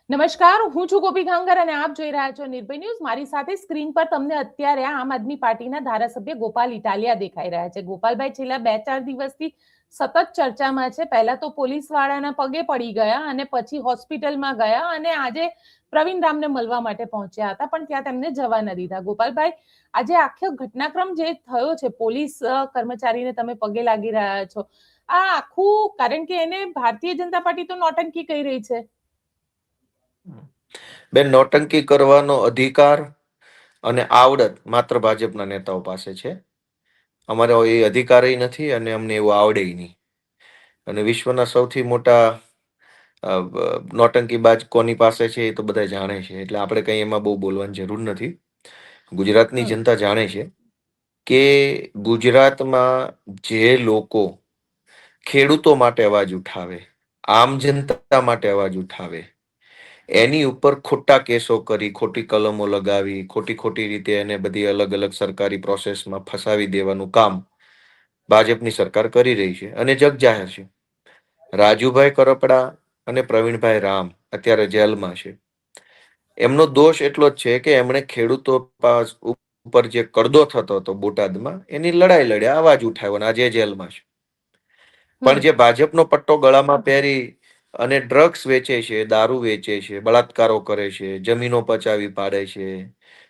નમસ્કાર, હું છું ગોપી ગાંગર અને આપ જોઈ રહ્યા છો નિર્ભય ન્યૂઝ. મારી સાથે સ્ક્રીન પર તમને અત્યારે આમ આદમી પાર્ટીના ધારાસભ્ય ગોપાલ ઇટાલિયા દેખાઈ રહ્યા છે. ગોપાલભાઈ છેલ્લા 2-4 દિવસથી સતત ચર્ચામાં છે. પહેલા તો પોલીસ વાળાના પગે પડી ગયા અને પછી હોસ્પિટલમાં ગયા અને આજે પ્રવીણ રામને મળવા માટે પહોંચ્યા હતા, પણ ત્યાં તેમને જવા ન દીધા. ગોપાલભાઈ, આજે આખો ઘટનાક્રમ જે થયો છે, પોલીસ કર્મચારીને તમે પગે લાગી રહ્યા છો, આ આખું કારણ કે એને ભારતીય જનતા પાર્ટી તો નોટંકી કહી રહી છે. બેન, નોટંકી કરવાનો અધિકાર અને આવડત માત્ર ભાજપના નેતાઓ પાસે છે. અમારે એ અધિકાર નથી અને અમને એવું આવડે નહીં. અને વિશ્વના સૌથી મોટા નોટંકીબાજ કોની પાસે છે એ તો બધા જાણે છે, એટલે આપણે કંઈ એમાં બહુ બોલવાની જરૂર નથી. ગુજરાતની જનતા જાણે છે કે ગુજરાતમાં જે લોકો ખેડૂતો માટે અવાજ ઉઠાવે, આમ જનતા માટે અવાજ ઉઠાવે, એની ઉપર ખોટા કેસો કરી, ખોટી કલમો લગાવી, ખોટી રીતે એને બધી અલગ અલગ સરકારી પ્રોસેસમાં ફસાવી દેવાનું કામ ભાજપની સરકાર કરી રહી છે અને જગ જાહેર છે. રાજુભાઈ કરપડા અને પ્રવીણભાઈ રામ અત્યારે જેલમાં છે. એમનો દોષ એટલો જ છે કે એમણે ખેડૂતો ઉપર જે કડદો થતો હતો બોટાદમાં, એની લડાઈ લડ્યા, અવાજ ઉઠાવ્યો અને આજે જેલમાં છે. પણ જે ભાજપનો પટ્ટો ગળામાં પહેરી અને ડ્રગ્સ વેચે છે, દારૂ વેચે છે, બળાત્કારો કરે છે, જમીનો પચાવી પાડે છે,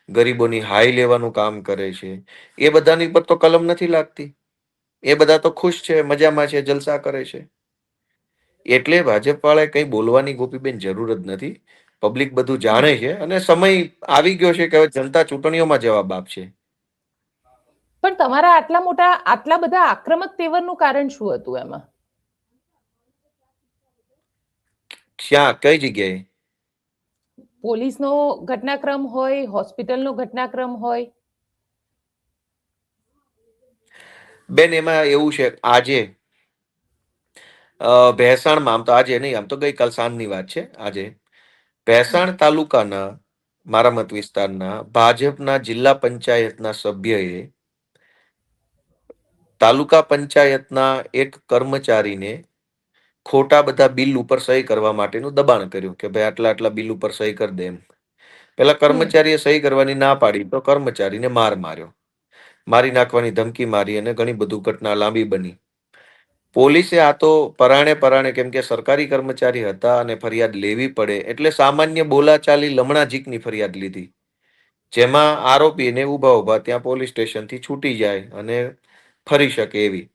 ગરીબોની હાઈ લેવાનું કામ કરે છે, એ બધાની પર તો કલમ નથી લાગતી. એ બધા તો ખુશ છે, મજામાં છે, જલસા કરે છે. એટલે ભાજપ વાળાએ કંઈ બોલવાની ગોપીબેન જરૂર જ નથી. પબ્લિક બધું જાણે છે અને સમય આવી ગયો છે કે હવે જનતા ચૂંટણીઓમાં જવાબ આપશે. પણ તમારા આટલા બધા આક્રમક તેવરનું કારણ શું હતું એમાં? ક્યાં, કઈ જગ્યાએ? પોલીસનો ઘટનાક્રમ હોય, હોસ્પિટલનો ઘટનાક્રમ હોય. બેન, એમાં એવું છે, આજે ભેસાણમાં, આમ તો આજે નહીં, આમ તો ગઈકાલ સાંજની વાત છે, આજે ભેસાણ તાલુકાના મારા મત વિસ્તારના ભાજપના જિલ્લા પંચાયતના સભ્યએ તાલુકા પંચાયતના એક કર્મચારીને ખોટા બધા બિલ ઉપર સહી કરવા માટેનું દબાણ કર્યું કે ભાઈ આટલા બિલ ઉપર સહી કરી દે એમ. પેલા કર્મચારીએ સહી કરવાની ના પાડી તો કર્મચારીને માર્યો, મારી નાખવાની ધમકી મારી અને ઘણી બધું ઘટના લાંબી બની. પોલીસે આ તો પરાણે કેમ કે સરકારી કર્મચારી હતા અને ફરિયાદ લેવી પડે એટલે સામાન્ય બોલાચાલી લમણાજીકની ફરિયાદ લીધી, જેમાં આરોપીને ઊભા ત્યાં પોલીસ સ્ટેશનથી છૂટી જાય અને ફરી શકે એવી.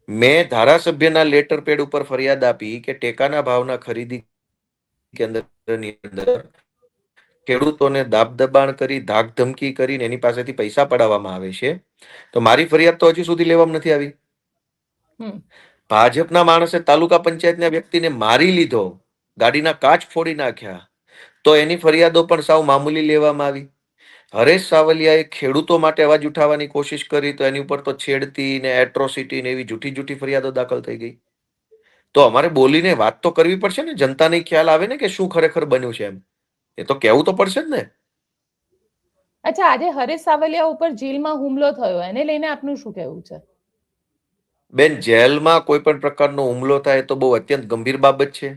મેં ધારાસભ્યના લેટર પેડ ઉપર ફરિયાદ આપી કે ટેકાના ભાવના ખરીદી કેન્દ્રની અંદર ખેડૂતોને દાબદબાણ કરી, ધાક ધમકી કરીને એની પાસેથી પૈસા પડાવવામાં આવે છે. તો મારી ફરિયાદ તો હજી સુધી લેવામાં નથી આવી. ભાજપના માણસે તાલુકા પંચાયતના વ્યક્તિને મારી લીધો, ગાડીના કાચ ફોડી નાખ્યા, તો એની ફરિયાદો પણ સાવ મામૂલી લેવામાં આવી. હરેશ સાવલિયાએ ખેડૂતો માટે અવાજ ઉઠાવવાની કોશિશ કરી તો એની ઉપર તો છેડતી ને એટ્રોસિટી ને એવી જૂઠી ફરિયાદો દાખલ થઈ ગઈ. તો અમારે બોલીને વાત તો કરવી પડશે ને, જનતાને ખ્યાલ આવે ને કે શું ખરેખર બન્યું છે એમ. એ તો કહેવું તો પડશે જ ને. અચ્છા, આજે હરેશ સાવલિયા ઉપર જેલમાં હુમલો થયો, એને લઈને આપનું શું કહેવું છે? બેન, જેલમાં કોઈ પણ પ્રકારનો હુમલો થાય તો બહુ અત્યંત ગંભીર બાબત છે.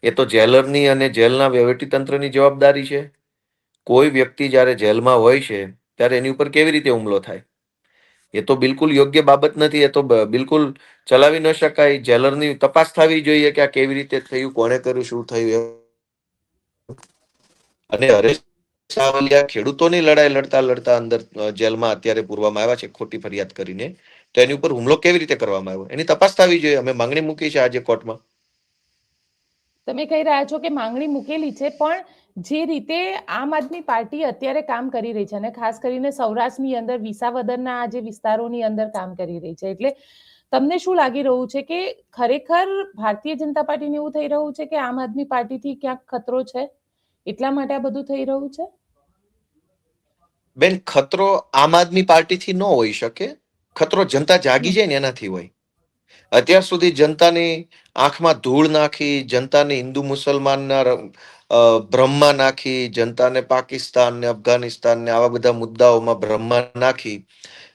એ તો જેલરની અને જેલના વહીવટીતંત્રની જવાબદારી છે. કોઈ વ્યક્તિ જ્યારે જેલમાં હોય છે ત્યારે એની ઉપર કેવી રીતે હુમલો થાય, એ તો બિલકુલ યોગ્ય બાબત નથી. એ તો બિલકુલ ચલાવી ન શકાય. જેલરની તપાસ થવી જોઈએ કે આ કેવી રીતે થયું, કોણે કર્યું, શું થયું. અને હરેશ સાવલિયા ખેડૂતોની લડાઈ લડતા અંદર જેલમાં અત્યારે પૂરવામાં આવ્યા છે ખોટી ફરિયાદ કરીને, તો એની ઉપર હુમલો કેવી રીતે કરવામાં આવ્યો એની તપાસ થવી જોઈએ. અમે માંગણી મૂકી છે આજે કોર્ટમાં. તમે કહી રહ્યા છો કે માંગણી મૂકેલી છે, પણ જે રીતે આમ આદમી પાર્ટી અત્યારે કામ કરી રહી છે અને ખાસ કરીને સૌરાષ્ટ્રની અંદર વિસાવદરના આ જે વિસ્તારોની અંદર કામ કરી રહી છે, એટલે તમને શું લાગી રહ્યું છે કે ખરેખર ભારતીય જનતા પાર્ટીને એવું થઈ રહ્યું છે કે આમ આદમી પાર્ટીથી ક્યાંક ખતરો છે, એટલા માટે આ બધું થઈ રહ્યું છે? બેન, ખતરો આમ આદમી પાર્ટીથી ન હોઈ શકે. ખતરો જનતા જાગી જાય ને એનાથી હોય. અત્યાર સુધી જનતાની આંખમાં ધૂળ નાખી, જનતાને હિન્દુ મુસલમાનના ભ્રમમાં નાખી, જનતાને પાકિસ્તાન ને અફઘાનિસ્તાન ને આવા બધા મુદ્દાઓમાં ભ્રમમાં નાખી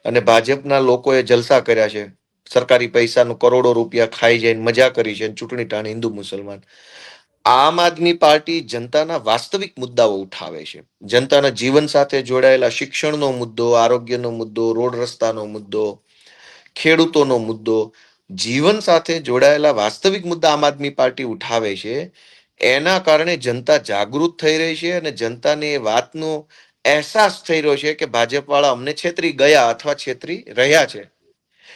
અને ભાજપના લોકોએ જલસા કર્યા છે. સરકારી પૈસાનું કરોડો રૂપિયા ખાઈ જઈને મજા કરી છે, ચૂંટણી ટાણે હિન્દુ મુસલમાન. આમ આદમી પાર્ટી જનતાના વાસ્તવિક મુદ્દાઓ ઉઠાવે છે. જનતાના જીવન સાથે જોડાયેલા શિક્ષણનો મુદ્દો, આરોગ્યનો મુદ્દો, રોડ રસ્તાનો મુદ્દો, ખેડૂતોનો મુદ્દો, જીવન સાથે જોડાયેલા વાસ્તવિક મુદ્દા આમ આદમી પાર્ટી ઉઠાવે છે. એના કારણે જનતા જાગૃત થઈ રહી છે અને જનતાને એ વાતનો અહેસાસ થઈ રહ્યો છે કે ભાજપ વાળા અમને છેતરી ગયા અથવા છેતરી રહ્યા છે.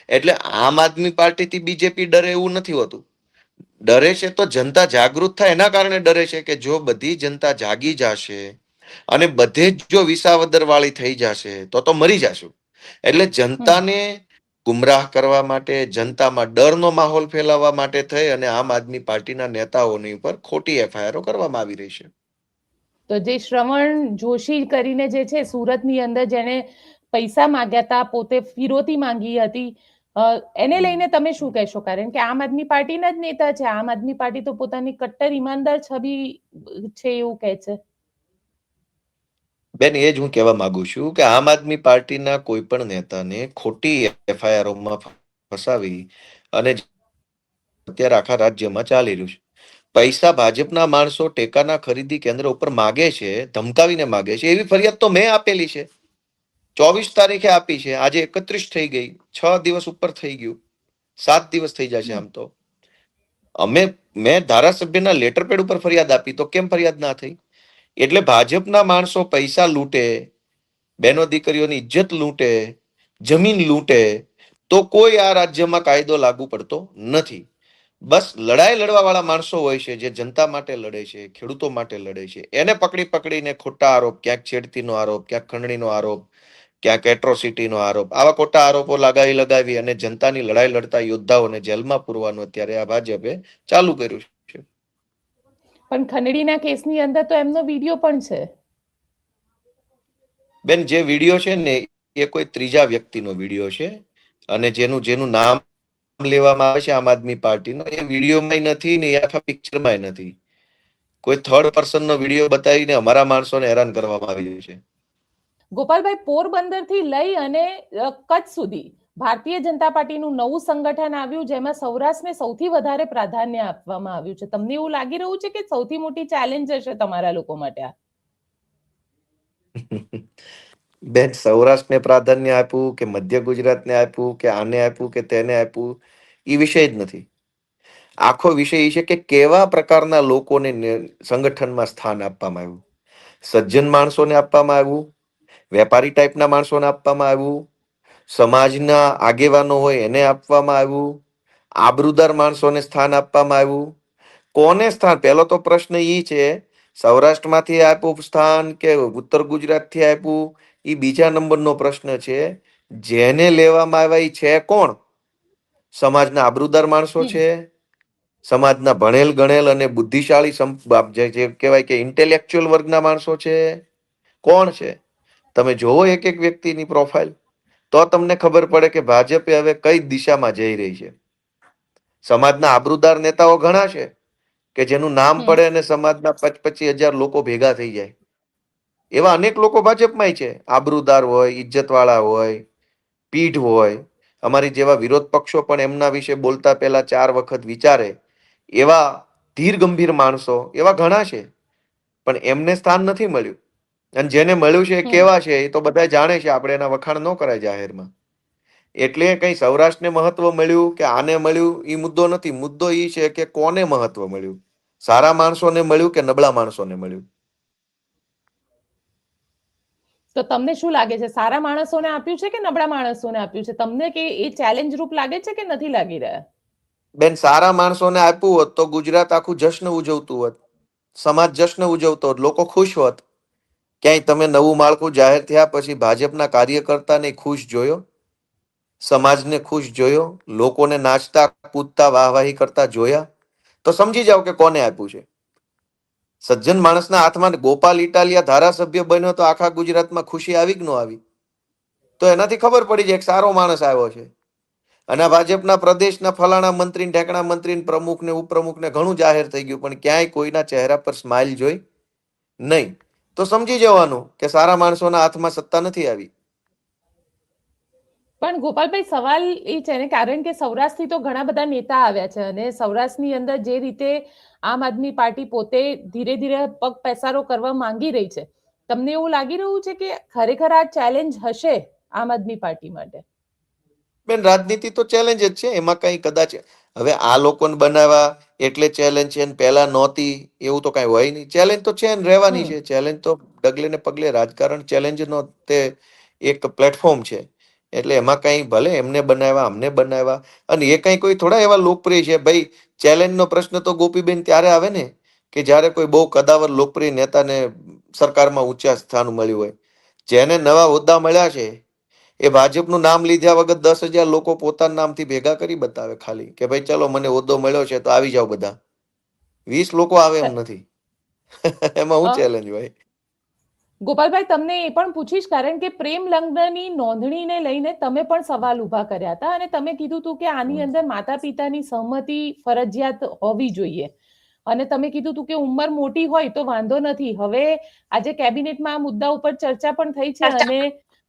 એટલે આમ આદમી પાર્ટીથી બીજેપી ડરે એવું નથી હોતું. ડરે છે તો જનતા જાગૃત થાય એના કારણે ડરે છે કે જો બધી જનતા જાગી જશે અને બધે જ જો વિસાવદર વાળી થઈ જશે તો મરી જશું. એટલે જનતાને ગુમરાહ કરવા માટે, જનતામાં ડરનો માહોલ ફેલાવવા માટે થઈ અને આમ આદમી પાર્ટીના નેતાઓની ઉપર ખોટી એફઆઈઆર કરવામાં આવી રહી છે. તો જે શ્રવણ જોશી કરીને જે છે સુરતની અંદર જેને પૈસા માંગ્યા હતા, પોતે ફિરોતી માંગી હતી, એને લઈને તમે શું કહેશો? કારણ કે આમ આદમી પાર્ટીના જ નેતા છે. આમ આદમી પાર્ટી તો પોતાની કટ્ટર ઈમાનદાર છબી છે એવું કહે છે. બેન, એ જ હું કહેવા માંગુ છું કે આમ આદમી પાર્ટીના કોઈ પણ નેતાને ખોટી એફઆઈઆરોમાં ફસાવી અને અત્યારે આખા રાજ્યમાં ચાલી રહ્યું છે. પૈસા ભાજપના માણસો ટેકાના ખરીદી કેન્દ્ર ઉપર માગે છે, ધમકાવીને માગે છે, એવી ફરિયાદ તો મેં આપેલી છે. 24 તારીખે આપી છે. આજે 31 થઈ ગઈ, 6 દિવસ ઉપર થઈ ગયું, 7 દિવસ થઈ જશે આમ તો. મેં ધારાસભ્યના લેટર પેડ ઉપર ફરિયાદ આપી, તો કેમ ફરિયાદ ના થઈ? એટલે ભાજપના માણસો પૈસા લૂંટે, બહેનો દીકરીઓની ઇજ્જત લૂંટે, જમીન લૂંટે તો કોઈ આ રાજ્યમાં કાયદો લાગુ પડતો નથી. બસ લડાઈ લડવા વાળા માણસો હોય છે, જે જનતા માટે લડે છે, ખેડૂતો માટે લડે છે, એને પકડીને ખોટા આરોપ, ક્યાંક છેડતીનો આરોપ, ક્યાંક ખંડણીનો આરોપ, ક્યાંક એટ્રોસિટીનો આરોપ, આવા ખોટા આરોપો લગાવી અને જનતાની લડાઈ લડતા યોદ્ધાઓને જેલમાં પૂરવાનું અત્યારે આ ભાજપે ચાલુ કર્યું છે. પણ ખંડણીના કેસની અંદર તો એમનો વિડીયો પણ છે. બેન, જે વિડીયો છે ને એ કોઈ ત્રીજા વ્યક્તિનો વિડીયો છે અને જેનું નામ લેવામાં આવે છે આમ આદમી પાર્ટીનો, એ વિડીયોમાં નથી ને આખા પિક્ચરમાં નથી. કોઈ થર્ડ પર્સનનો વિડીયો બતાવીને અમારા માણસોને હેરાન કરવામાં આવી રહ્યું છે. ગોપાલભાઈ, પોરબંદર થી લઈ અને કચ્છ સુધી ભારતીય જનતા પાર્ટીનું નવું સંગઠન આવ્યું, જેમાં સૌરાષ્ટ્રને સૌથી વધારે પ્રાધાન્ય આપવામાં આવ્યું છે. તમને એવું લાગી રહ્યું છે કે સૌથી મોટી ચેલેન્જ હશે તમારા લોકો માટે? બેન, સૌરાષ્ટ્રને પ્રાધાન્ય આપ્યું કે મધ્ય ગુજરાતને આપ્યું કે આને આપ્યું કે તેને આપ્યું, એ વિષય જ નથી. આખો વિષય એ છે કે કેવા પ્રકારના લોકોને સંગઠનમાં સ્થાન આપવામાં આવ્યું. સજ્જન માણસોને આપવામાં આવ્યું, વેપારી ટાઈપના માણસોને આપવામાં આવ્યું, સમાજના આગેવાનો હોય એને આપવામાં આવ્યું, આબરૂદાર માણસોને સ્થાન આપવામાં આવ્યું. કોને સ્થાન? પહેલો તો પ્રશ્ન એ છે, સૌરાષ્ટ્રમાંથી આપ્યું સ્થાન કે ઉત્તર ગુજરાતથી આપ્યું, એ બીજા નંબરનો પ્રશ્ન છે. જેને લેવામાં આવ્યા એ છે કોણ? સમાજના આબરૂદાર માણસો છે, સમાજના ભણેલ ગણેલ અને બુદ્ધિશાળી જે કહેવાય કે ઇન્ટેલેક્ચ્યુઅલ વર્ગના માણસો છે, કોણ છે? તમે જોવો એક એક વ્યક્તિની પ્રોફાઇલ, તો તમને ખબર પડે કે ભાજપે હવે કઈ દિશામાં જઈ રહી છે. સમાજના આબરૂદાર નેતાઓ ઘણા છે કે જેનું નામ પડે અને સમાજના 25,000 લોકો ભેગા થઈ જાય. એવા અનેક લોકો ભાજપમાં છે. આબરૂદાર હોય, ઇજ્જતવાળા હોય, પીઢ હોય. અમારી જેવા વિરોધ પક્ષો પણ એમના વિશે બોલતા પહેલા 4 વખત વિચારે. એવા ધીર ગંભીર માણસો એવા ઘણા છે, પણ એમને સ્થાન નથી મળ્યું. અને જેને મળ્યું છે એ કેવા છે એ તો બધા જાણે છે. આપણે એના વખાણ ન કરાય જાહેરમાં. એટલે કઈ સૌરાષ્ટ્રને મહત્વ મળ્યું કે આને મળ્યું એ મુદ્દો નથી. મુદ્દો એ છે કે કોને મહત્વ મળ્યું. સારા માણસોને મળ્યું કે નબળા માણસોને મળ્યું. તો તમને શું લાગે છે, સારા માણસોને આપ્યું છે કે નબળા માણસોને આપ્યું છે? તમને કે એ ચેલેન્જ રૂપ લાગે છે કે નથી લાગી રહ્યા? બેન, સારા માણસોને આપ્યું હોત તો ગુજરાત આખું જશ્ન ઉજવતું હોત, સમાજ જશ્ન ઉજવતો હોત, લોકો ખુશ હોત. ક્યાંય તમે નવું માળખું જાહેર થયા પછી ભાજપના કાર્યકર્તાને ખુશ જોયો, સમાજને ખુશ જોયો, લોકોને નાચતા કૂદતા વાહવાહી કરતા જોયા? તો સમજી જાઓ કે કોને આપ્યું છે. સજ્જન માણસના હાથમાં ગોપાલ ઇટાલિયા ધારાસભ્ય બન્યો તો આખા ગુજરાતમાં ખુશી આવી કે ન આવી? તો એનાથી ખબર પડી જાય એક સારો માણસ આવ્યો છે. અને ભાજપના પ્રદેશના ફલાણા મંત્રી, ઢેકણા મંત્રી, પ્રમુખ ને ઉપપ્રમુખ ને ઘણું જાહેર થઈ ગયું, પણ ક્યાંય કોઈના ચહેરા પર સ્માઇલ જોઈ નહીં. તો સમજી જવાનું કે સારા માણસોના હાથમાં સત્તા નથી આવી. પણ ગોપાલભાઈ સવાલ એ છે ને, કારણ કે સૌરાષ્ટ્રથી તો ઘણા બધા નેતા આવ્યા છે અને સૌરાષ્ટ્રની અંદર જે રીતે આમ આદમી પાર્ટી પોતે ધીરે ધીરે પગ પેસારો કરવા માંગી રહી છે, તમને એવું લાગી રહ્યું છે કે ખરેખર આ ચેલેન્જ હશે આમ આદમી પાર્ટી માટે? બેન, રાજનીતિ તો ચેલેન્જ જ છે, એમાં કઈ કદાચ હવે આ લોકોને બનાવવા એટલે ચેલેન્જ છે ને પહેલા નહોતી એવું તો કઈ હોય નહીં. ચેલેન્જ તો છે ને રહેવાની છે. ચેલેન્જ તો ડગલે ને પગલે રાજકારણ ચેલેન્જ નો તે એક પ્લેટફોર્મ છે. એટલે એમાં કઈ ભલે એમને બનાવ્યા અમને બનાવ્યા, અને એ કઈ કોઈ થોડા એવા લોકપ્રિય છે ભાઈ. ચેલેન્જ નો પ્રશ્ન તો ગોપીબેન ત્યારે આવે ને કે જ્યારે કોઈ બહુ કદાવર લોકપ્રિય નેતાને સરકારમાં ઊંચા સ્થાન મળ્યું હોય. જેને નવા હોદ્દા મળ્યા છે એ ભાજપનું નામ લીધા વગર 10,000 લોકો પોતાના નામથી ભેગા કરી બતાવે ખાલી કે ભાઈ ચલો મને હોદ્દો મળ્યો છે તો આવી જાઓ બધા. 20 લોકો આવે એમ નથી. એમાં હું ચેલેન્જ હોય? ગોપાલભાઈ, તમને એ પણ પૂછીશ, કારણ કે પ્રેમ લગ્નની નોંધણીને લઈને તમે પણ સવાલ ઉભા કર્યા હતા અને તમે કીધું હતું કે આની અંદર માતા પિતાની સહમતિ ફરજિયાત હોવી જોઈએ, અને તમે કીધું હતું કે ઉંમર મોટી હોય તો વાંધો નથી. હવે આજે કેબિનેટમાં આ મુદ્દા ઉપર ચર્ચા પણ થઈ છે અને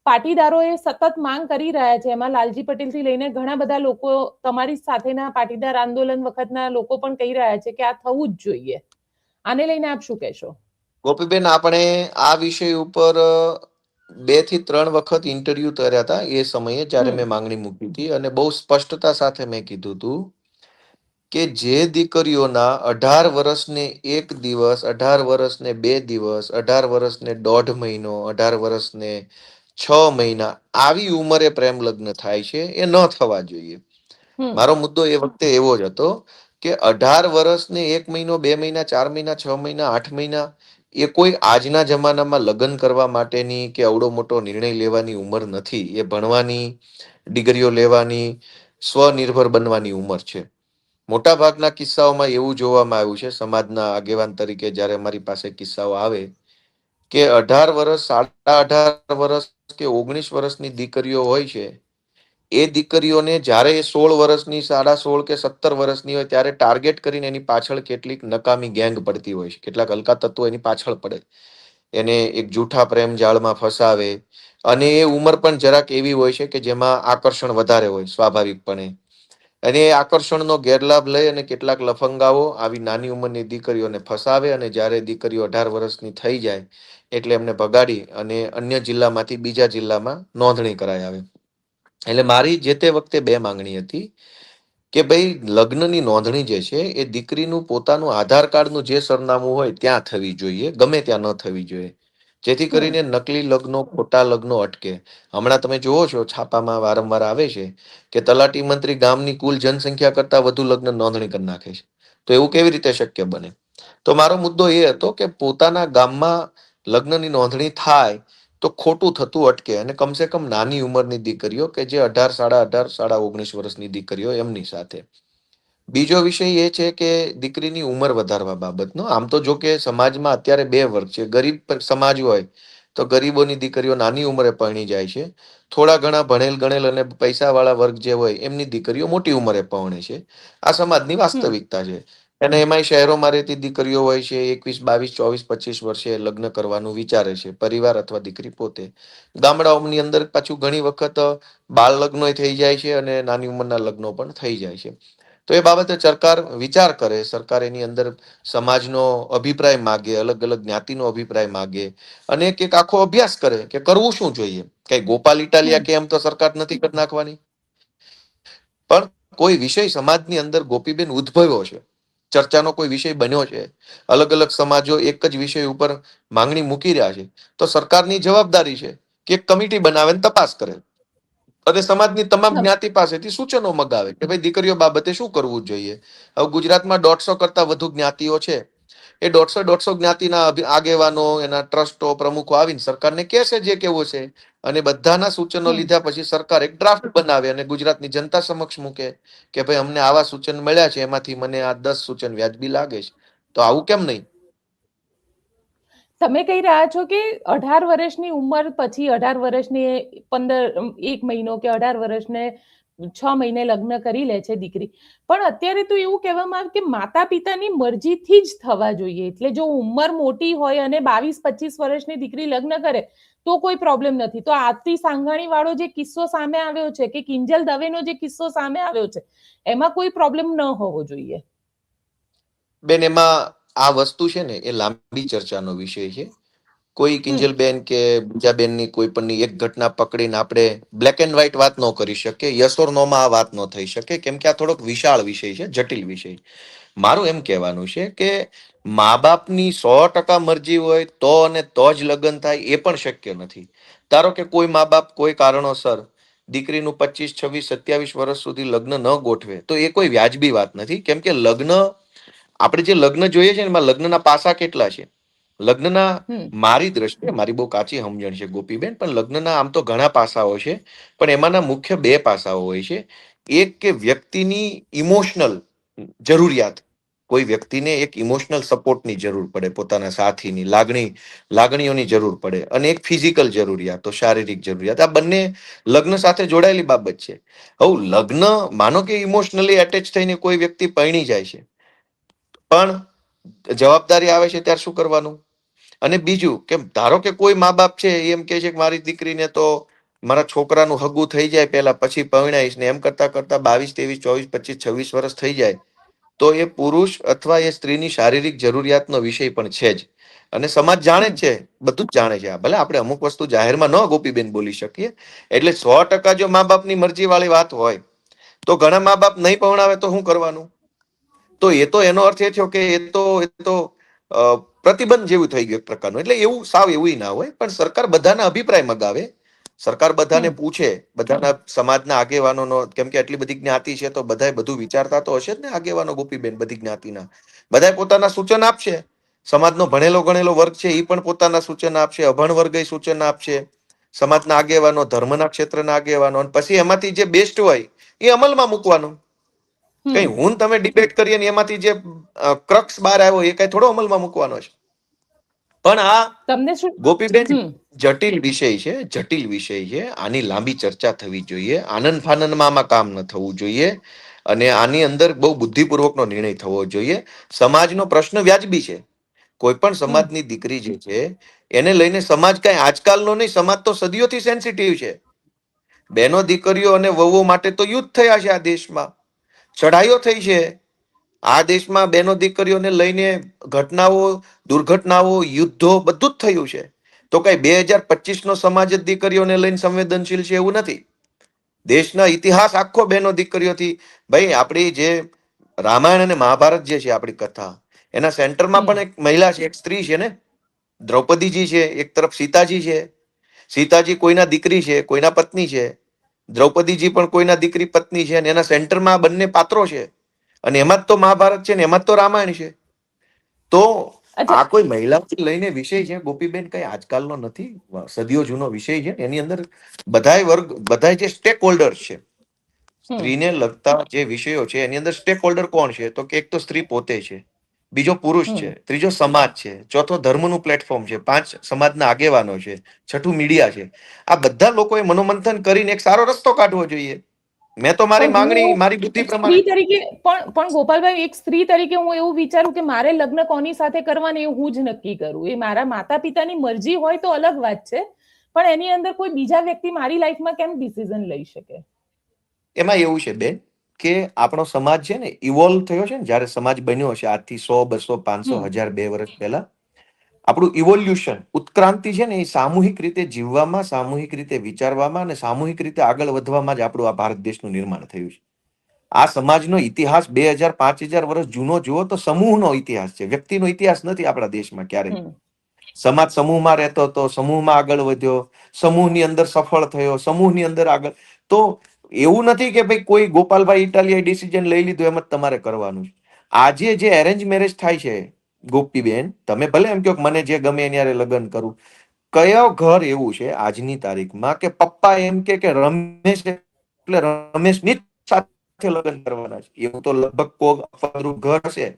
પાટીદારો એ સતત માંગ કરી રહ્યા છે. એમાં લાલજી પટેલ થી લઈને ઘણા બધા લોકો, તમારી સાથેના પાટીદાર આંદોલન વખતના લોકો પણ કહી રહ્યા છે કે આ થવું જ જોઈએ. આને લઈને આપ શું કહેશો? ગોપીબેન, આપણે આ વિષય ઉપર 2 થી 3 વખત ઇન્ટરવ્યુ કર્યા હતા એ સમયે જ્યારે મેં માંગણી મૂકી હતી, અને બહુ સ્પષ્ટતા સાથે મેં કીધું હતું કે જે દીકરીઓના 18 વર્ષને 1 દિવસ, 18 વર્ષને 2 દિવસ, 18 વર્ષને 1.5 મહિનો, 18 વર્ષને 6 મહિના આવી ઉંમરે પ્રેમ લગ્ન થાય છે એ ન થવા જોઈએ. મારો મુદ્દો એ વખતે એવો જ હતો કે 18 વર્ષને 1 મહિનો, 2 મહિના, 4 મહિના, 6 મહિના, 8 મહિના એ કોઈ આજના જમાનામાં લગ્ન કરવા માટેની કે અવડો મોટો નિર્ણય લેવાની ઉંમર નથી. એ ભણવાની, ડિગ્રીઓ લેવાની, સ્વનિર્ભર બનવાની ઉંમર છે. મોટા ભાગના કિસ્સાઓમાં એવું જોવામાં આવ્યું છે, સમાજના આગેવાન તરીકે જ્યારે અમારી પાસે કિસ્સાઓ આવે કે 18 વર્ષ, 18.5 વર્ષ કે 19 વર્ષની દીકરીઓ હોય છે, એ દીકરીઓને જ્યારે એ 16 વર્ષની, 16.5 કે 17 વર્ષની હોય ત્યારે ટાર્ગેટ કરીને એની પાછળ કેટલીક નકામી ગેંગ પડતી હોય છે. કેટલાક હલકા તત્વો એની પાછળ પડે, એને એક જૂઠા પ્રેમ જાળમાં ફસાવે, અને એ ઉંમર પણ જરાક એવી હોય છે કે જેમાં આકર્ષણ વધારે હોય સ્વાભાવિકપણે. અને એ આકર્ષણનો ગેરલાભ લઈ અને કેટલાક લફંગાઓ આવી નાની ઉંમરની દીકરીઓને ફસાવે, અને જ્યારે દીકરીઓ 18 વર્ષની થઈ જાય એટલે એમને ભગાડી અને અન્ય જિલ્લામાંથી બીજા જિલ્લામાં નોંધણી કરાય આવે. એટલે મારી જે તે વખતે 2 માંગણી હતી કે ભાઈ લગ્નની નોંધણી જે છે એ દીકરીનું પોતાનું આધાર કાર્ડનું જે સરનામું હોય ત્યાં થવી જોઈએ, ગમે ત્યાં ન થવી જોઈએ. જેથી કરીને નકલી લગ્નો, ખોટા લગ્નો અટકે. હમણાં તમે જુઓ છો છાપામાં વારંવાર આવે છે કે તલાટી મંત્રી ગામની કુલ જનસંખ્યા કરતા વધુ લગ્ન નોંધણી કરી નાખે છે. તો એવું કેવી રીતે શક્ય બને? તો મારો મુદ્દો એ હતો કે પોતાના ગામમાં લગ્નની નોંધણી થાય તો ખોટું થતું અટકે, અને કમસે કમ નાની ઉંમરની દીકરીઓ કે જે 18, 18.5, 19 વર્ષની દીકરીઓ એમની સાથે. બીજો વિષય એ છે કે દીકરીની ઉંમર વધારવા બાબતનો. આમ તો જો કે સમાજમાં અત્યારે 2 વર્ગ છે. ગરીબ સમાજ હોય તો ગરીબોની દીકરીઓ નાની ઉંમરે પરણી જાય છે. થોડા ઘણા ભણેલ ગણેલ અને પૈસાવાળા વર્ગ જે હોય એમની દીકરીઓ મોટી ઉંમરે પરણે છે. આ સમાજની વાસ્તવિકતા છે. અને એમાંય શહેરોમાં રહેતી દીકરીઓ હોય છે, 21, 22, 24, 25 વર્ષે લગ્ન કરવાનું વિચારે છે, પરિવાર અથવા દીકરી પોતે. ગામડાઓની અંદર પાછું ઘણી વખત બાળ લગ્નો થઈ જાય છે અને નાની ઉંમરના લગ્નો પણ થઈ જાય છે. તો એ બાબતે સરકાર વિચાર કરે, સરકાર એની અંદર સમાજનો અભિપ્રાય માગે, અલગ અલગ જ્ઞાતિનો અભિપ્રાય માગે, અને એક આખો અભ્યાસ કરે કે કરવું શું જોઈએ. કઈ ગોપાલ ઇટાલિયા કે એમ તો સરકાર નથી કરી નાખવાની, પણ કોઈ વિષય સમાજની અંદર ગોપીબેન ઉદ્ભવ્યો છે, ચર્ચાનો કોઈ વિષય બન્યો છે, અલગ અલગ સમાજો એક જ વિષય ઉપર માંગણી મૂકી રહ્યા છે, તો સરકારની જવાબદારી છે કે એક કમિટી બનાવે ને તપાસ કરે અને સમાજની તમામ જ્ઞાતિ પાસેથી સૂચનો મગાવે કે ભાઈ દીકરીઓ બાબતે શું કરવું જોઈએ. હવે ગુજરાતમાં 150 કરતા વધુ જ્ઞાતિઓ છે. એ 150 જ્ઞાતિના આગેવાનો, એના ટ્રસ્ટો, પ્રમુખો આવીને સરકારને કહેશે જે કેવું છે, અને બધાના સૂચનો લીધા પછી સરકાર એક ડ્રાફ્ટ બનાવે અને ગુજરાતની જનતા સમક્ષ મૂકે કે ભાઈ અમને આવા સૂચન મળ્યા છે, એમાંથી મને આ 10 સૂચન વ્યાજબી લાગે છે. તો આવું કેમ નહીં? તમે કહી રહ્યા છો કે 18 વર્ષની ઉંમર પછી 18 વર્ષની 1 મહિનો કે 18 વર્ષને 6 મહિને લગ્ન કરી લે છે દીકરી. પણ અત્યારે તો એવું કહેવામાં આવે કે માતા પિતાની મરજીથી જ થવા જોઈએ. એટલે જો ઉંમર મોટી હોય અને 22-25 વર્ષની દીકરી લગ્ન કરે તો કોઈ પ્રોબ્લેમ નથી. તો આરતી સાંઘાણી વાળો જે કિસ્સો સામે આવ્યો છે કે કિંજલ દવેનો જે કિસ્સો સામે આવ્યો છે એમાં કોઈ પ્રોબ્લેમ ન હોવો જોઈએ. બેન, એમાં આ વસ્તુ છે ને એ લાંબી ચર્ચાનો વિષય છે. કોઈ કિંજલબેન કે બીજાબેનની કોઈ પણની એક ઘટના પકડીને આપણે બ્લેક એન્ડ વ્હાઈટ વાત ન કરી શકીએ. યસ ઓર નો માં આ વાત ન થઈ શકે, કેમ કે આ થોડોક વિશાળ વિષય છે, જટિલ વિષય. મારું એમ કહેવાનું છે કે મા બાપની 100% મરજી હોય તો અને તો જ લગ્ન થાય એ પણ શક્ય નથી. ધારો કે કોઈ મા બાપ કોઈ કારણોસર દીકરીનું 25, 26, 27 વર્ષ સુધી લગ્ન ન ગોઠવે તો એ કોઈ વ્યાજબી વાત નથી. કેમ કે લગ્ન, આપણે જે લગ્ન જોઈએ છે ને એમાં લગ્નના પાસા કેટલા છે. લગ્નના, મારી દ્રષ્ટિએ, મારી બહુ કાચી સમજણ છે ગોપીબેન, પણ લગ્નના આમ તો ઘણા પાસાઓ છે, પણ એમાંના મુખ્ય 2 પાસાઓ હોય છે. એક કે વ્યક્તિની ઇમોશનલ જરૂરિયાત. કોઈ વ્યક્તિને એક ઇમોશનલ સપોર્ટની જરૂર પડે, પોતાના સાથીની લાગણીઓની જરૂર પડે, અને એક ફિઝિકલ જરૂરિયાત, તો શારીરિક જરૂરિયાત. આ બંને લગ્ન સાથે જોડાયેલી બાબત છે. હવે લગ્ન, માનો કે ઇમોશનલી એટેચ થઈને કોઈ વ્યક્તિ પરણી જાય છે, પણ જવાબદારી આવે છે ત્યારે શું કરવાનું? અને બીજું કે ધારો કે કોઈ મા બાપ છે એમ કે છે કે મારી દીકરીને તો મારા છોકરાનું હગું થઈ જાય પહેલા, પછી પરણાઈશ, ને એમ કરતા કરતા 22, 23, 24, 25, 26 વર્ષ થઈ જાય, તો એ પુરુષ અથવા એ સ્ત્રીની શારીરિક જરૂરિયાતનો વિષય પણ છે જ. અને સમાજ જાણે જ છે, બધું જ જાણે છે. ભલે આપણે અમુક વસ્તુ જાહેરમાં ન ગોપીબેન બોલી શકીએ. એટલે 100% જો મા બાપની મરજી વાળી વાત હોય તો ઘણા મા બાપ નહીં પરણાવે તો શું કરવાનું? તો એ તો એનો અર્થ એ થયો કે એ તો પ્રતિબંધ જેવું થઈ ગયું એક પ્રકારનું. એટલે એવું સાવ એવું ના હોય, પણ સરકાર બધાના અભિપ્રાય મગાવે, સરકાર બધાને પૂછે, બધાના સમાજના આગેવાનોનો, કેમ કે આટલી બધી જ્ઞાતિ છે તો બધાય બધું વિચારતા તો હશે જ ને આગેવાનો ગોપીબેન, બધી જ્ઞાતિના બધાય પોતાના સૂચન આપશે. સમાજનો ભણેલો ગણેલો વર્ગ છે એ પણ પોતાના સૂચન આપશે, અભણ વર્ગ એ સૂચન આપશે, સમાજના આગેવાનો, ધર્મના ક્ષેત્રના આગેવાનો, અને પછી એમાંથી જે બેસ્ટ હોય એ અમલમાં મૂકવાનું. કઈ હું તમે ડિબેટ કરીએ ને એમાંથી જે ક્રક્સ બહાર આવ્યો એ કઈ થોડો અમલમાં મૂકવાનો છે. પણ આ તમને શું ગોપીબેન જટિલ વિષય છે, જટિલ વિષય છે. આની લાંબી ચર્ચા થવી જોઈએ. આનંદ ફાનંદમાં આમાં કામ ન થવું જોઈએ, અને આની અંદર બહુ બુદ્ધિપૂર્વકનો નિર્ણય થવો જોઈએ. સમાજનો પ્રશ્ન વ્યાજબી છે. કોઈ પણ સમાજની દીકરી જે છે એને લઈને સમાજ કઈ આજકાલનો નહીં, સમાજ તો સદીઓથી સેન્સિટિવ છે. બહેનો, દીકરીઓ અને વહુઓ માટે તો યુદ્ધ થયા છે આ દેશમાં, ચઢાઈઓ થઈ છે આ દેશમાં. બહેનો દીકરીઓને લઈને ઘટનાઓ, દુર્ઘટનાઓ, યુદ્ધો, બધું જ થયું છે. તો કઈ 2025 નો સમાજ જ દીકરીઓને લઈને સંવેદનશીલ છે એવું નથી. દેશના ઇતિહાસ આખો બહેનો દીકરીઓથી, ભાઈ આપણી જે રામાયણ અને મહાભારત જે છે આપણી કથા, એના સેન્ટરમાં પણ એક મહિલા છે, એક સ્ત્રી છે ને, દ્રૌપદીજી છે. એક તરફ સીતાજી છે. સીતાજી કોઈના દીકરી છે, કોઈના પત્ની છે. દ્રૌપદીજી પણ કોઈના દીકરી પત્ની છે, અને એના સેન્ટરમાં બંને પાત્રો છે. અને એમાં જ તો મહાભારત છે ને એમાં જ તો રામાયણ છે. તો આ કોઈ મહિલાથી લઈને વિષય છે ગોપીબેન, કઈ આજકાલનો નથી, સદીઓ જૂનો વિષય છે. એની અંદર બધાય વર્ગ, બધાય જે સ્ટેક હોલ્ડર છે, સ્ત્રીને લગતા જે વિષયો છે એની અંદર સ્ટેક હોલ્ડર કોણ છે? તો કે એક તો સ્ત્રી પોતે છે, બીજો પુરુષ છે, ત્રીજો સમાજ છે, ચોથો ધર્મનું પ્લેટફોર્મ છે, 5 સમાજના આગેવાનો છે, છઠ્ઠું મીડિયા છે. આ બધા લોકોએ મનોમંથન કરીને એક સારો રસ્તો કાઢવો જોઈએ. મેં તો મારી માંગણી, મારી બુદ્ધિ પ્રમાણે સ્ત્રી તરીકે પણ ગોપાલભાઈ, એક સ્ત્રી તરીકે હું એવું વિચારું કે મારે લગ્ન કોની સાથે કરવા ને એ હું જ નક્કી કરું. એ મારા માતા પિતાની મરજી હોય તો અલગ વાત છે, પણ એની અંદર કોઈ બીજા વ્યક્તિ મારી લાઈફમાં કેમ ડિસિઝન લઈ શકે? એમાં એવું છે બેન કે આપણો સમાજ છે ને ઇવોલ્વ થયો છે ને, જ્યારે સમાજ બન્યો હશે આજથી 100, 200, 500, 1000, 2 વર્ષ પહેલા, આપણું ઇવોલ્યુશન, ઉત્ક્રાંતિ છે ને, એ સામૂહિક રીતે જીવવામાં, સામૂહિક રીતે વિચારવામાં અને સામૂહિક રીતે આગળ વધવામાં જ આપણું આ ભારત દેશનું નિર્માણ થયું છે. આ સમાજનો ઇતિહાસ 2000, 5000 વર્ષ જૂનો જુઓ તો સમૂહનો ઇતિહાસ છે, વ્યક્તિનો ઇતિહાસ નથી આપણા દેશમાં ક્યારેય. સમાજ સમૂહમાં રહેતો હતો, સમૂહમાં આગળ વધ્યો, સમૂહની અંદર સફળ થયો, સમૂહની અંદર આગળ. તો એવું નથી કે ભાઈ કોઈ ગોપાલભાઈ ઇટાલિયાએ ડિસિઝન લઈ લીધું એમ જ તમારે કરવાનું છે. આજે જે એરેન્જ મેરેજ થાય છે ગોપીબેન, તમે ભલે એમ કહો કે મને જે ગમે એની હારે લગ્ન કરું, કયો ઘર એવું છે આજની તારીખમાં કે પપ્પા એમ કે રમેશ એટલે રમેશની સાથે લગ્ન કરવાના છે? એવું તો લગભગ કોઈ ઘર હશે,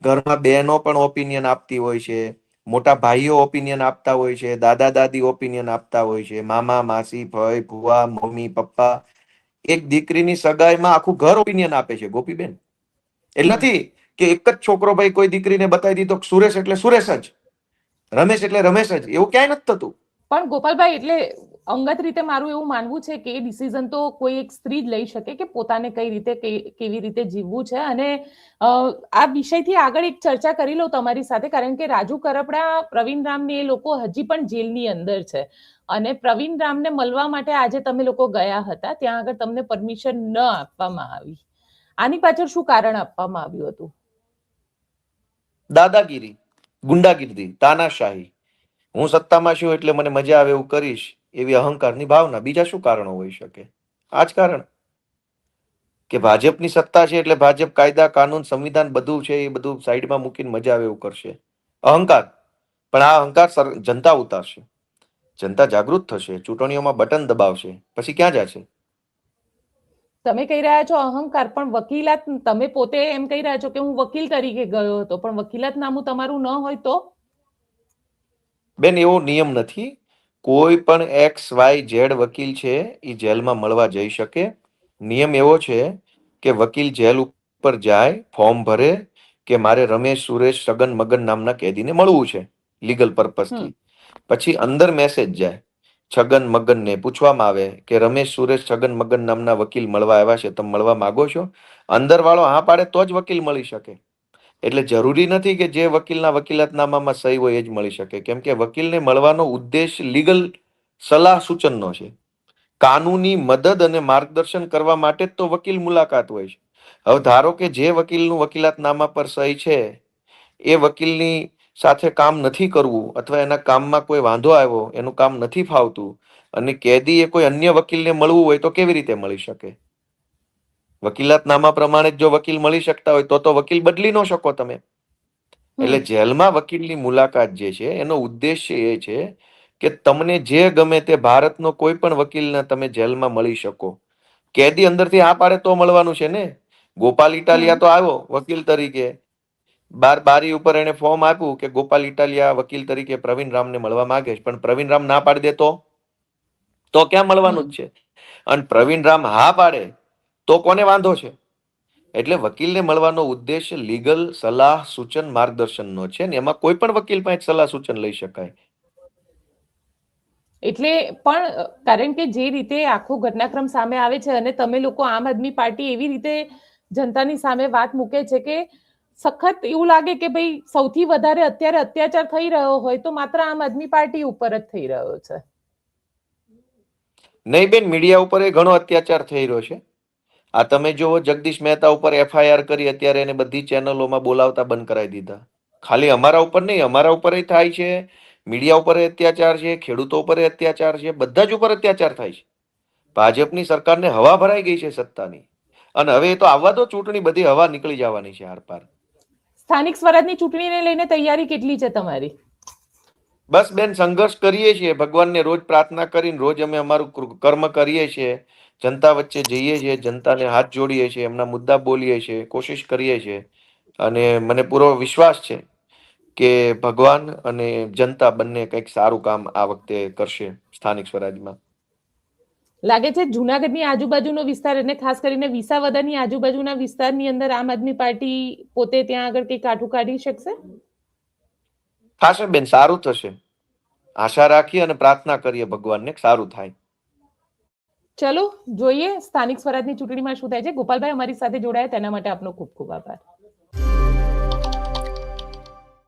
ઘરમાં બહેનો પણ ઓપિનિયન આપતી હોય છે, મોટા ભાઈઓ ઓપિનિયન આપતા હોય છે, દાદા દાદી ઓપિનિયન આપતા હોય છે, મામા માસી ભાઈ ભુવા મમ્મી પપ્પા એક દીકરીની સગાઈમાં આખું ઘર ઓપિનિયન આપે છે ગોપીબેન. એટલે નથી કે એક જ છોકરો ભાઈ કોઈ દીકરીને બતાવી દીધો કે સુરેશ એટલે સુરેશ જ, રમેશ એટલે રમેશ જ, એવું ક્યાંય નથી થતું. પણ ગોપાલભાઈ, એટલે અંગત રીતે મારું એવું માનવું છે કે એ ડિસિઝન તો કોઈ એક સ્ત્રી જ લઈ શકે કે પોતાને કઈ રીતે કેવી રીતે જીવવું છે. અને આ વિષયથી આગળ એક ચર્ચા કરી લઉં તમારી સાથે, કારણ કે રાજુ કરપડા, પ્રવીણ રામ ને એ લોકો હજી પણ જેલની અંદર છે. અને પ્રવીણ રામને મળવા માટે આજે તમે લોકો ગયા હતા, ત્યાં આગળ તમને પરમિશન ન આપવામાં આવી. આની પાછળ શું કારણ આપવામાં આવ્યું હતું? દાદાગીરી, ગુંડાગીરી, તાનાશાહી. હું સત્તામાં છું એટલે મને મજા આવે એવું કરીશ, એવી અહંકારની ભાવના. બીજા શું કારણો હોઈ શકે? આ જ કારણ કે ભાજપની સત્તા છે એટલે ભાજપ કાયદા, કાનૂન, સંવિધાન બધું છે એ બધું સાઈડમાં મૂકીને મજા આવે એવું કરશે. અહંકાર. પણ આ અહંકાર જનતા ઉતારશે. જનતા જાગૃત થશે, ચૂંટણીઓમાં બટન દબાવશે, પછી ક્યાં જશે? તમે કહી રહ્યા છો અહંકાર, પણ વકીલાત, તમે પોતે એમ કહી રહ્યા છો કે હું વકીલ તરીકે ગયો હતો, પણ વકીલાત નામું તમારું ન હોય તો? બેન, એવો નિયમ નથી. કોઈ પણ XYZ વકીલ છે એ જેલમાં મળવા જઈ શકે. નિયમ એવો છે કે વકીલ જેલ ઉપર જાય, ફોર્મ ભરે કે મારે રમેશ, સુરેશ, છગન, મગન નામના કેદીને મળવું છે લીગલ પર્પઝથી. પછી અંદર મેસેજ જાય છગન મગનને, પૂછવામાં આવે કે રમેશ, સુરેશ, છગન, મગન નામના વકીલ મળવા આવ્યા છે, તમે મળવા માંગો છો? અંદર વાળો હા પાડે તો જ વકીલ મળી શકે. એટલે જરૂરી નથી કે જે વકીલના વકીલાતનામામાં સહી હોય એ જ મળી શકે, કેમ કે વકીલને મળવાનો ઉદ્દેશ લીગલ સલાહ સૂચનનો છે. કાનૂની મદદ અને માર્ગદર્શન કરવા માટે જ તો વકીલ મુલાકાત હોય છે. હવે ધારો કે જે વકીલનું વકીલાતનામા પર સહી છે એ વકીલની સાથે કામ નથી કરવું, અથવા એના કામમાં કોઈ વાંધો આવ્યો, એનું કામ નથી ફાવતું, અને કેદીએ કોઈ અન્ય વકીલને મળવું હોય તો કેવી રીતે મળી શકે? વકીલાતનામા પ્રમાણે જો વકીલ મળી શકતા હોય તો વકીલ બદલી ન શકો તમે. એટલે જેલમાં વકીલની મુલાકાત જે છે એનો ઉદ્દેશ્ય એ છે કે તમને જે ગમે તે ભારતનો કોઈ પણ વકીલને તમે જેલમાં મળી શકો. કેદી અંદરથી આ પાડે તો મળવાનું છે ને. ગોપાલ ઇટાલિયા તો આવ્યો વકીલ તરીકે, બારી ઉપર એને ફોર્મ આપ્યું કે ગોપાલ ઇટાલિયા વકીલ તરીકે પ્રવીણ રામને મળવા માંગે છે, પણ પ્રવીણ રામ ના પાડી દે તો ક્યાં મળવાનું જ છે? અને પ્રવીણ રામ હા પાડે તો કોને વાંધો છે? એટલે વકીલને મળવાનો ઉદ્દેશ લીગલ સલાહ સૂચન માર્ગદર્શનનો છે ને એમાં કોઈ પણ વકીલ પાસે સલાહ સૂચન લઈ શકાય. એટલે પણ કારણ કે જે રીતે આખો ઘટનાક્રમ સામે આવે છે, અને તમે લોકો આમ આદમી પાર્ટી એવી રીતે જનતાની સામે વાત મૂકે છે કે સખત એવું લાગે કે ભાઈ સૌથી વધારે અત્યારે અત્યાચાર થઈ રહ્યો હોય તો માત્ર આમ આદમી પાર્ટી ઉપર જ થઈ રહ્યો છે. નહીં બેન, મીડિયા ઉપર ઘણો અત્યાચાર થઈ રહ્યો છે. આ તમે જુઓ, જગદીશ મહેતા ઉપર FIR કરી, અત્યારે એને બધી ચેનલોમાં બોલાવતા બંધ કરાવી દીધા. ખાલી અમારા ઉપર નહીં, અમારા ઉપર થાય છે, મીડિયા ઉપર અત્યાચાર છે, ખેડૂતો ઉપર અત્યાચાર છે, બધા જ ઉપર અત્યાચાર થાય છે. ભાજપની સરકારને હવા ભરાઈ ગઈ છે સત્તાની, અને હવે એ તો આવવા દો, ચૂંટણી બધી હવા નીકળી જવાની છે આરપાર. સ્થાનિક સ્વરાજની ચૂંટણીને લઈને તૈયારી કેટલી છે તમારી? બસ બેન, સંઘર્ષ કરીએ છીએ, ભગવાનને રોજ પ્રાર્થના કરીને રોજ અમે અમારું કર્મ કરીએ છીએ, જનતા વચ્ચે જઈએ છીએ, જનતાને હાથ જોડીએ છીએ, એમના મુદ્દા બોલીએ છીએ, કોશિશ કરીએ છીએ. અને મને પૂરો વિશ્વાસ છે કે ભગવાન અને જનતા બંને કંઈક સારું કામ આ વખતે કરશે સ્થાનિક સ્વરાજમાં. લાગે છે જુનાગઢની આજુબાજુનો વિસ્તાર, અને ખાસ કરીને વિસાવદરની આજુબાજુના વિસ્તારની અંદર આમ આદમી પાર્ટી પોતે ત્યાં આગળ કંઈક કાઠું કાઢી શકશે? થશે બેન, સારું થશે. આશા રાખીએ અને પ્રાર્થના કરીએ ભગવાનને સારું થાય. ચલો જોઈએ સ્થાનિક સ્વરાજની ચૂંટણીમાં શું થાય છે. ગોપાલભાઈ, અમારી સાથે જોડાયા તેના માટે આપનો ખૂબ ખૂબ આભાર.